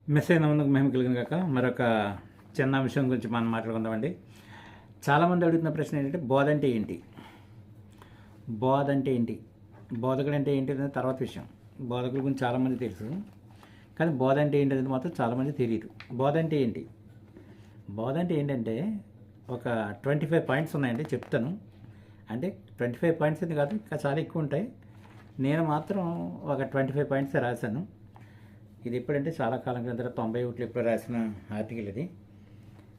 Miss అయినందుకు మేము కలిగిన కాక మరొక చిన్న అంశం గురించి మనం మాట్లాడుకుందామండి. చాలామంది అడుగుతున్న ప్రశ్న ఏంటంటే బోధ అంటే ఏంటి, బోధ అంటే ఏంటి, బోధకుడు అంటే ఏంటి అనేది తర్వాత విషయం. బోధకుల గురించి చాలామంది తెలుసు, కానీ బోధ అంటే ఏంటి అనేది మాత్రం చాలామంది తెలియదు. బోధ అంటే ఏంటి, బోధ అంటే ఏంటంటే ఒక 25 పాయింట్స్ ఉన్నాయండి, చెప్తాను. అంటే 25 పాయింట్స్ అని కాదు, ఇంకా చాలా ఎక్కువ ఉంటాయి. నేను మాత్రం ఒక 25 పాయింట్స్ రాశాను. ఇది ఎప్పుడంటే చాలా కాలం క్రిందట 91 ఎప్పుడు రాసిన ఆర్టికల్ ఇది.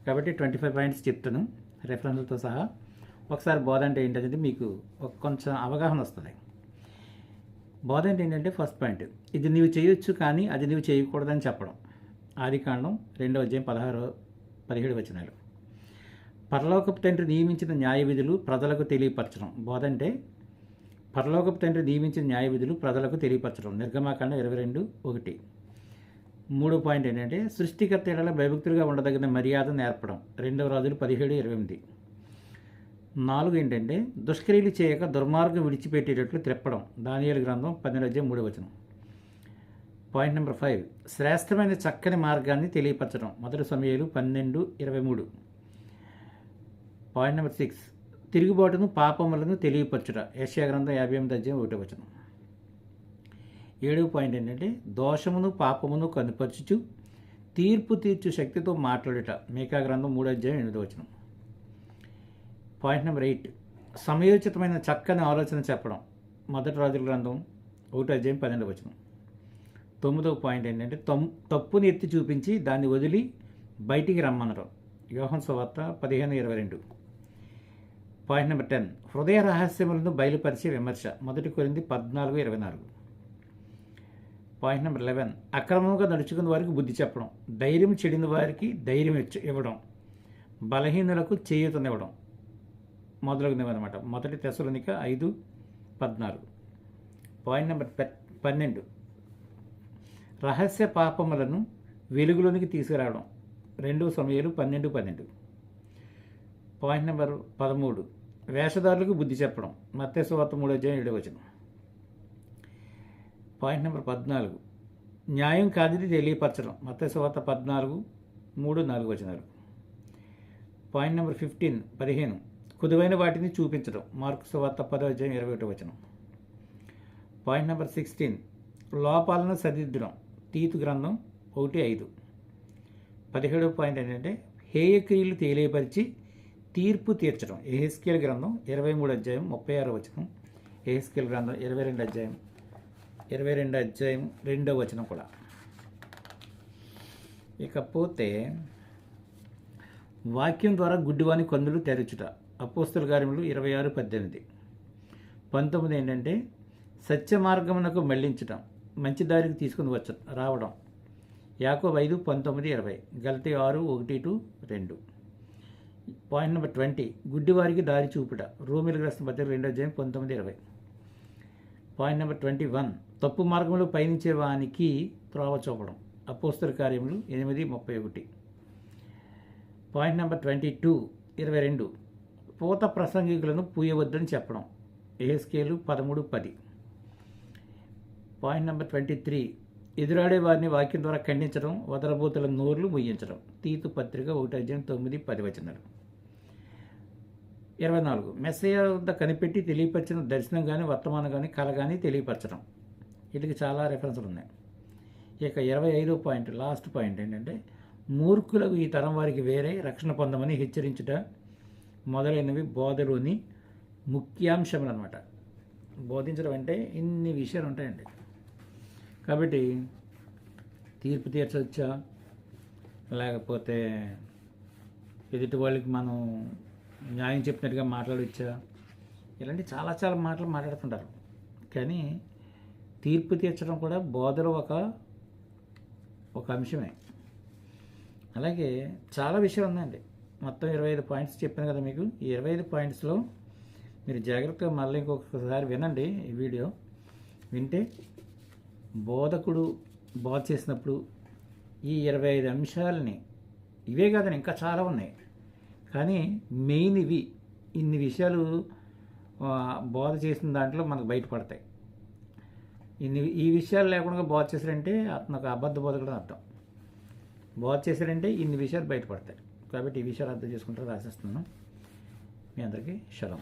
కాబట్టి 25 పాయింట్స్ చెప్తాను రెఫరెన్స్లతో సహా. ఒకసారి బోధ అంటే ఏంటనేది మీకు కొంచెం అవగాహన వస్తుంది. బోధ అంటే ఏంటంటే ఫస్ట్ పాయింట్, ఇది నీవు చేయొచ్చు కానీ అది నీవు చేయకూడదని చెప్పడం. ఆదికాండం 2వ అధ్యాయం 16-17 వచనాలు. పరలోకపు తండ్రి నియమించిన న్యాయ విధులు ప్రజలకు తెలియపరచడం. బోధ అంటే పరలోకపు తండ్రి నియమించిన న్యాయ విధులు ప్రజలకు తెలియపరచడం. నిర్గమాకాండం 22:1. 3వ పాయింట్ ఏంటంటే సృష్టికర్త ఎడల భయభక్తులుగా ఉండదగిన మర్యాద నేర్పడం. 2వ రాజులు 17:28. 4 ఏంటంటే దుష్క్రియలు చేయక దుర్మార్గం విడిచిపెట్టేటట్లు త్రెప్పడం. దానియేలు గ్రంథం 12:3. పాయింట్ నెంబర్ 5, శ్రేష్టమైన చక్కని మార్గాన్ని తెలియపరచడం. 1 సమూయేలు 12:23. పాయింట్ నెంబర్ 6, తిరుగుబాటును పాపములను తెలియపరచుట. యెషయా గ్రంథం 58:1. 7వ పాయింట్ ఏంటంటే దోషమును పాపమును కనుపరచుచు తీర్పు తీర్చు శక్తితో మాట్లాడుట. మీకా గ్రంథం 3:8. పాయింట్ నెంబర్ 8, సమయోచితమైన చక్కని ఆలోచన చెప్పడం. 1 రాజుల గ్రంథం 1:12. 9వ పాయింట్ ఏంటంటే తప్పుని ఎత్తి చూపించి దాన్ని వదిలి బయటికి రమ్మనడం. యోహాను సువార్త 15:22. పాయింట్ నెంబర్ 10, హృదయ రహస్యములను బయలుపరిచే విమర్శ. 1 కొరింథీ 14:24. పాయింట్ నెంబర్ 11, అక్రమంగా నడుచుకున్న వారికి బుద్ధి చెప్పడం. ధైర్యం చెడిన వారికి ధైర్యం ఇవ్వడం. బలహీనులకు చేయూతనివ్వడం మొదలగునవన్నమాట. 1 తెస్సలోనిక 5:14. పాయింట్ నెంబర్ 12, రహస్య పాపములను వెలుగులోనికి తీసుకురావడం. 2 సమూయేలు 12:12. పాయింట్ నెంబర్ 13, వేషధారులకు బుద్ధి చెప్పడం. మత్తయి సువార్త 3:7. పాయింట్ నెంబర్ 14, న్యాయం కాదని తెలియపరచడం. మత్తయి సువార్త 14:3-4. పాయింట్ నెంబర్ 15, కుదువైన వాటిని చూపించడం. మార్కు సువార్త 10:21. పాయింట్ నెంబర్ 16, లోపాలను సరిదిద్దడం. తీతు గ్రంథం 1:5. 17వ పాయింట్ ఏంటంటే హేయక్రియలు తెలియపరిచి తీర్పు తీర్చడం. యెహెజ్కేలు గ్రంథం 23:36. యెహెజ్కేలు గ్రంథం 22:2 కూడా. ఇకపోతే వాక్యం ద్వారా గుడ్డివాని కన్నులు తెరచుట. అపోస్తల కార్యములు 26:18. 19 ఏంటంటే సత్య మార్గమునకు మళ్లించడం, మంచి దారికి తీసుకుని రావడం. యాకోబు 5:19-20. గలతీ 6:1-2. పాయింట్ నెంబర్ 20, గుడ్డివారికి దారి చూపుట. రోమీయులకు రాసిన పత్రిక 2:19-20. పాయింట్ నెంబర్ 21, తప్పు మార్గంలో పయనించే వానికి త్రోవ చూపడం. అపోస్తల కార్యములు 8:31. పాయింట్ నెంబర్ 22 పూత ప్రసంగికులను పూయవద్దని చెప్పడం. యెహెజ్కేలు 13:10. పాయింట్ నెంబర్ 23, ఎదురాడే వారిని వాక్యం ద్వారా ఖండించడం, వదరబోతుల నోర్లు ముయ్యించడం. తీతు పత్రిక 1:9-10. 24, మెస్సయ్య వద్ద కనిపెట్టి తెలియపరిచిన దర్శనం కానీ వర్తమానం కానీ కళ కానీ తెలియపరచడం. వీటికి చాలా రెఫరెన్స్లు ఉన్నాయి. ఇక 25వ పాయింట్, లాస్ట్ పాయింట్ ఏంటంటే మూర్ఖులకు ఈ తరం వారికి వేరే రక్షణ పొందమని హెచ్చరించుట మొదలైనవి బోధలోని ముఖ్యాంశములు అనమాట. బోధించడం అంటే ఇన్ని విషయాలు ఉంటాయండి. కాబట్టి తీర్పు తీర్చవచ్చా, లేకపోతే ఎదుటి వాళ్ళకి మనం న్యాయం చెప్పినట్టుగా మాట్లాడవచ్చా, ఇలాంటి చాలా మాటలు మాట్లాడుతుంటారు. కానీ తీర్పు తీర్చడం కూడా బోధలో ఒక అంశమే. అలాగే చాలా విషయాలు ఉన్నాయండి. మొత్తం 25 పాయింట్స్ చెప్పాను కదా మీకు. ఈ 25 పాయింట్స్లో మీరు జాగ్రత్తగా మళ్ళీ ఇంకొకసారి వినండి ఈ వీడియో. వింటే బోధకుడు బోధ చేసినప్పుడు ఈ 25 అంశాలని, ఇవే కాదని ఇంకా చాలా ఉన్నాయి, కానీ మెయిన్ ఇన్ని విషయాలు బోధ చేసిన దాంట్లో మనకు బయటపడతాయి. ఈ విషయాలు లేకుండా బోధ చేశారంటే అతను ఒక అబద్ధ బోధకుడు అర్థం. బోధ చేశాడంటే ఇన్ని విషయాలు బయటపడతాయి. కాబట్టి ఈ విషయాలు అర్థం చేసుకుంటారు రాసేస్తున్నాను. మీ అందరికీ షలోం.